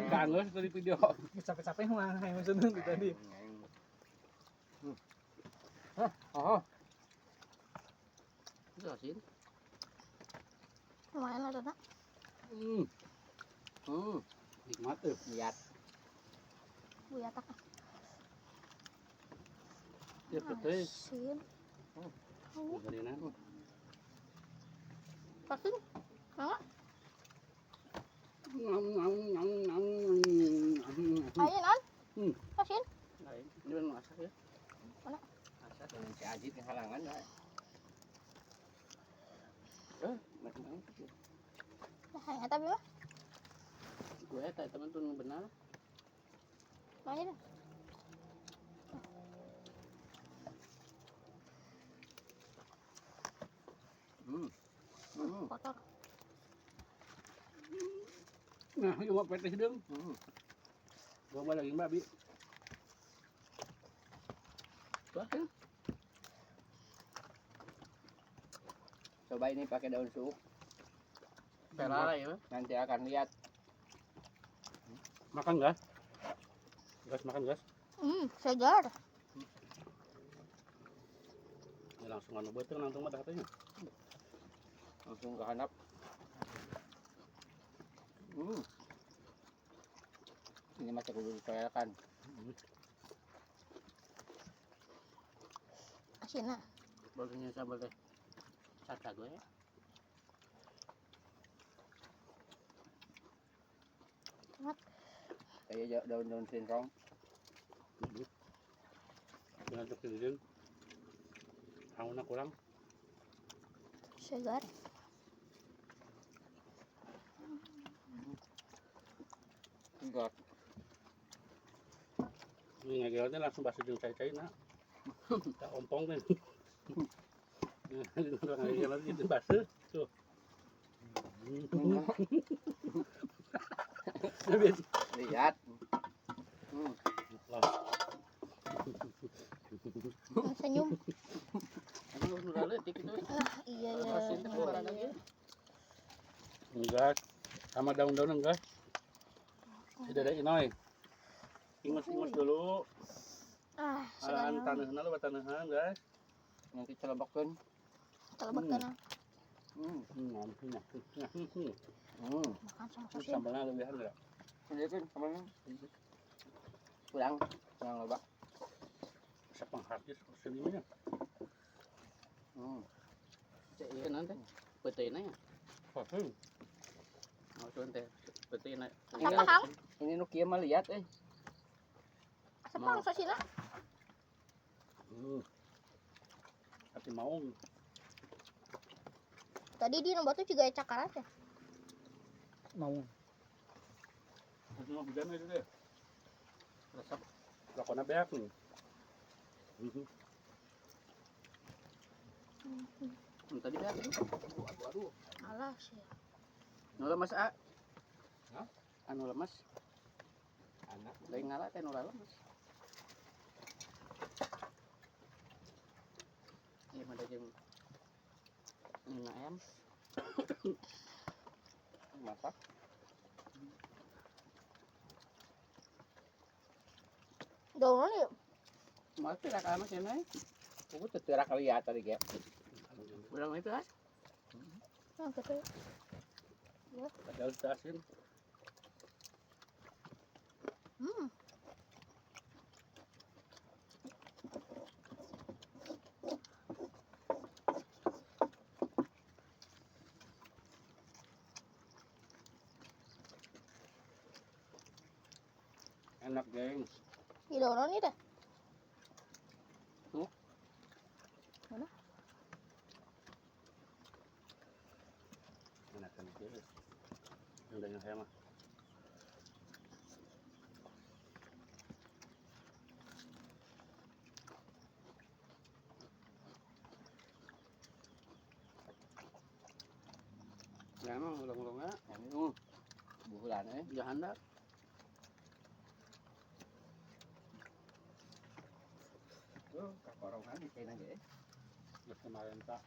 Kangen dari video. Capek-capek mah yang maksudnya itu tadi. Oh. Itu asin. Lumayan ada nak. Nikmat tuh. Lihat. Buya tak. Dia petis. Asin. Garinan. Pakin. Mama. Ayo non. Asin. Lain. Ini kan masak ya. Mana? Masak dengan si Ajit yang halangan ya. Macam. Nah, tapi mah. Gue tak teman tuh benar. Main. Kotor. Nah, yung mga petis dong. Bawa lagi mbak Bi. Tuh. Coba ini pakai daun suuk. Pelala ya. Nanti akan lihat. Makan gas? Gas makan gas? Segar. Ya, langsung anu buat langsung mata katanya. Langsung ke handap. Ini masih kudu dicoyalkan. Asin nah. Bagiannya sambal teh. Caca gue ya. Kayak daun-daun singkong. Jangan terkejut. Hauna kurang. Segar. Enggak. Ini ngagelnya langsung basuh jeung cai-cai na. Tak ompong kan. Nah, ngagelnya itu basuh. Tuh. Lihat. Senyum. Aduh, udah letik itu. Iya ya. Enggak. Sama daun-daunan enggak. Tidak ada inoy. Ingus-ingus dulu. Alaan tanahan lu tanahan guys. Nanti celebokkeun. Celebokkeun. Makan sama sosis. Sambalnya lebihan enggak? Lebihan sambalnya. Kurang loba. Masak panghartis seninya. Cek ieu nanti peuteuina ya. Heeh. Mau tuan teh peuteina. Ini nu kieu mah lihat Asapang sosina. Tapi mau. Tadi di nomor tuh juga cakar aja. Mau. Itu mah hujan itu deh. Resep lakona beak nih. Tadi beak nih. Aduh. Alah sih. Nu lemas a. Hah? Anu lemas. Anak lain ngalah teh nu lemas. Ini mah jeung ini ayam. Masak. Daun nih. Mau tirak ama cenah. Aku teu tirak lihat tadi ge. Urang itu Nah, gitu. Ya. Ada asin. Enak, geng. Di daun nih dah. Tuh. Mana? Enak kan itu. Yang dengan saya mah. Ya emang ulung-ulungnya. Ini bulan jangan dah. Tuh, kakorongan di sini aja. Ya kemarin tak.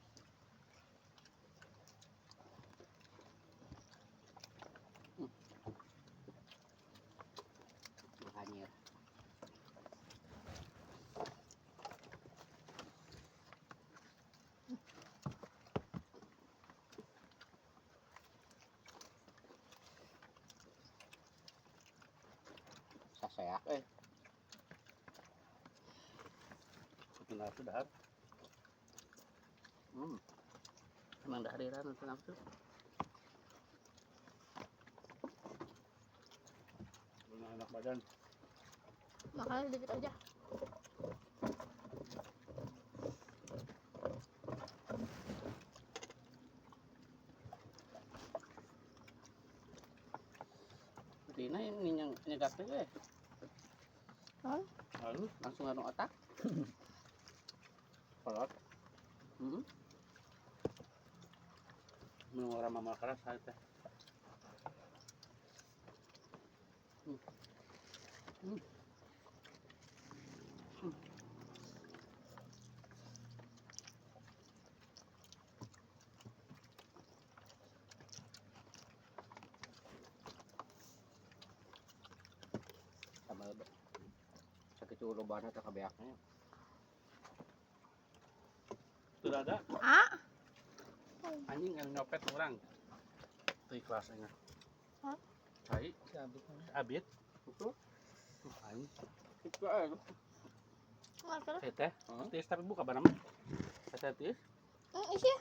Kaseak Benar sudah. Emang dah hari rana tenang tuh. Benar enak badan. Makanya dikit aja. Tina ini yang nyegaknya lalu langsung anu otak. Kolot. Menurut orang mama keras saya teh. sama sakit lobana teh kabeaknya. Sudah ada anjing yang nyopet orang. Itu ikhlas enggak. Hah? Cai, abit. Betul. Anjing. Itu aja. Makan. Teh. Tis tapi buka barang mah. Teh tis. Isi ya.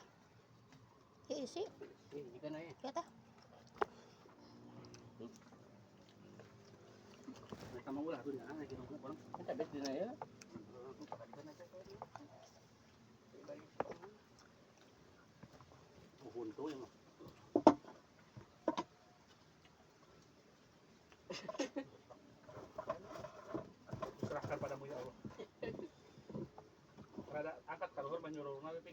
Ya isi. Ini kan aya. Ya teh. Mereka mau ulah tuh ya, lagi nunggu barang. Kita bet dina ya. Buntu yang serahkan padamu ya Allah. Rada angkat kaluhur menyuruh nanti.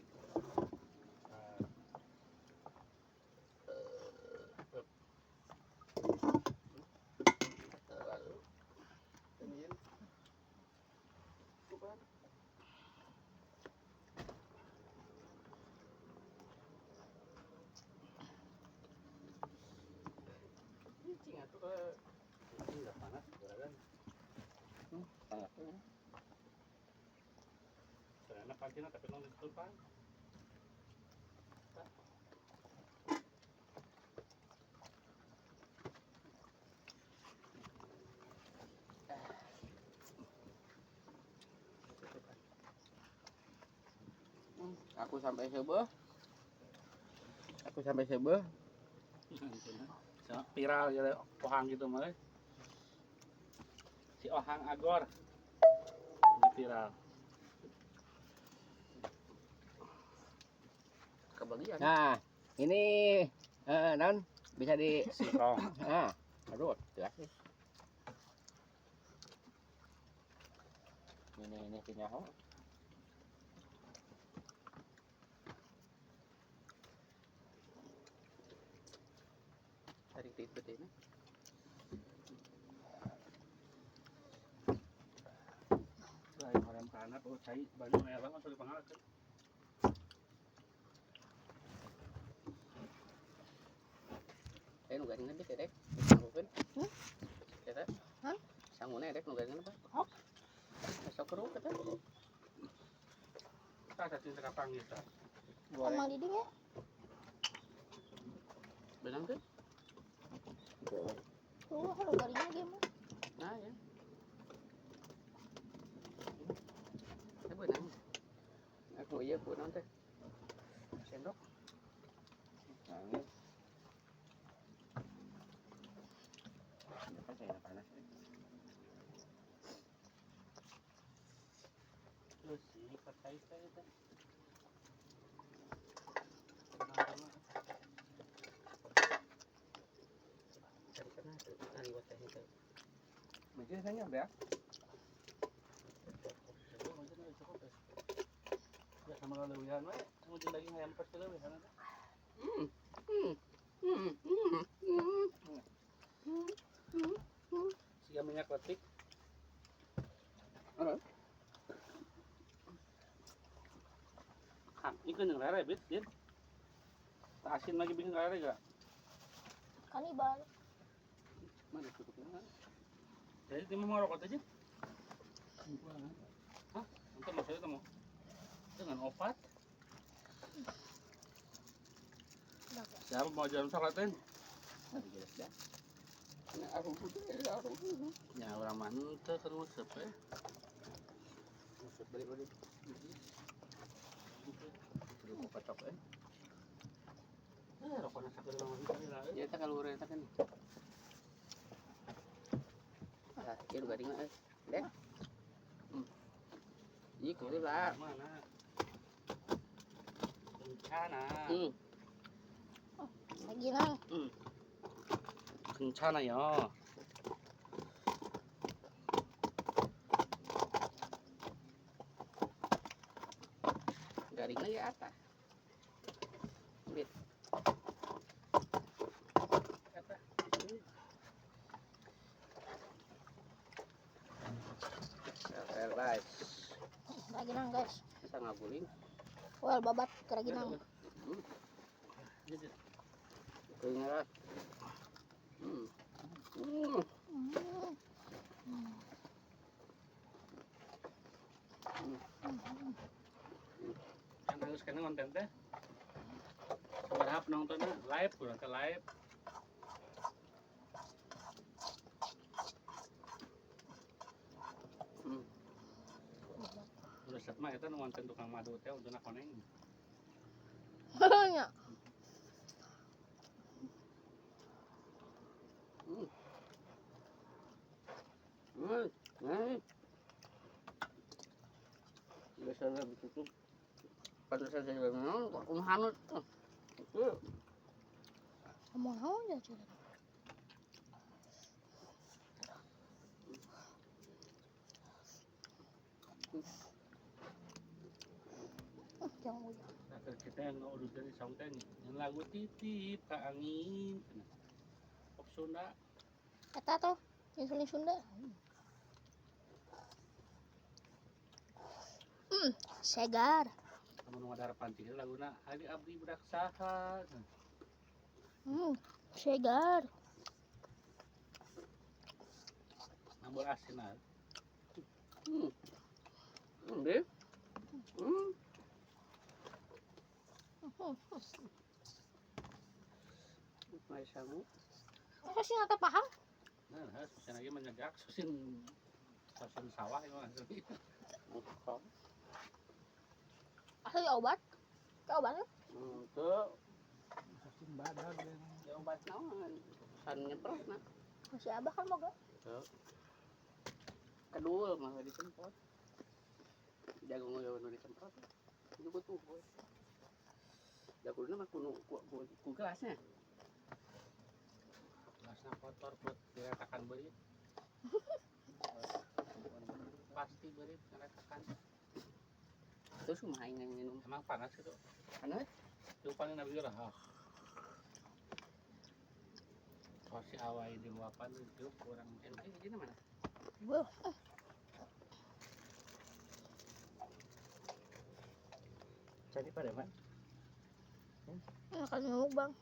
Enggak panas, kan? Karena paginya tapi nong ditutupan. Aku sampai seubeuh. Viral ya ohang gitu mah. Si ohang agor. Ini viral. Kebagian. Nah, ini non bisa di Singkong. aduh, jelas nih. Ini kinyaho. Tarik titit ini. Lain orang kana tuh cai banyak merah masuk di pangalat. Nu garing nanti dek. Sanggukeun. Eta. Hah? Sangguna dek nu garing apa? Hop. Sok keruk eta. Kita cinta kapang gitu. Emang diding ya? Benang tuh? Tuh, kalau garingnya gimana? Nah ya. Saya benang. Aku iya pun nanti. Sendok. Nah, panas. Terus sih pakai saya itu. Mungkin saya nyampe ya. Ya sama kalau lewihan we, mau daging ayam pas lewihan ada. Siga minyak letik. Ikan yang lere bit, Din. Tak asin lagi bikin lere gak? Kanibal. Mana tutupnya? Jadi timah mau rokok aja. Hah? Untuk maksudnya kamu dengan obat? Siapa mau jalan sholat, Din? Jelas dah. Ini aruh gede, aruh. Ya orang mantep kan ngusep ya. Masuk balik. Dulu kocok ya. Rokok nasak dari bawah ini lah. Ya tak kalau orang tak kan. Ah, dia juga tinggal. Dek. Iya, lah. Mana? Kencana. Lagi nang. Kencana ya. Garing lagi atas. Bit. Atas. Guys, Lagi nang guys. kita ngabuling. Well babat lagi nang. Keingat. Kan harus kena konten teh. Berharap nontonnya live, kurang ke live. Udah set mah itu nonton tukang madu teh udah koneng. Banyak. Biasanya ditutup. Pada saat saya bilang, kok hanut. Ngomong aja cerita. Jangan udah. Nah, kita yang udah dari saunten yang lagu titip ke angin. Pop Sunda. Kata tuh, yang Sunda. Segar. Kamu ada harapan tinggi laguna hari abdi budak saha. Segar. Nambah asin ah. Deh. Mai sangu. Masa sih nggak paham? Nah, susin lagi menyegak, susin sawah itu asli. Asli obat? Ke obatnya? Untuk Saking badan dan ya obat naon. San nyemprot nah. Masih abah kan mau gak? Kedul mah disemprot. Jagung ngoyo disemprot. Itu tuh. Jagungna mah ku gelasnya. Gelasnya kotor buat diratakan beri. Pasti beri diratakan. Terus mah aing minum. Emang panas itu. Panas? Itu paling nabi lah. Masih awal di luapan itu kurang Ini mana? Wah, jadi pada man. makan nyamuk bang.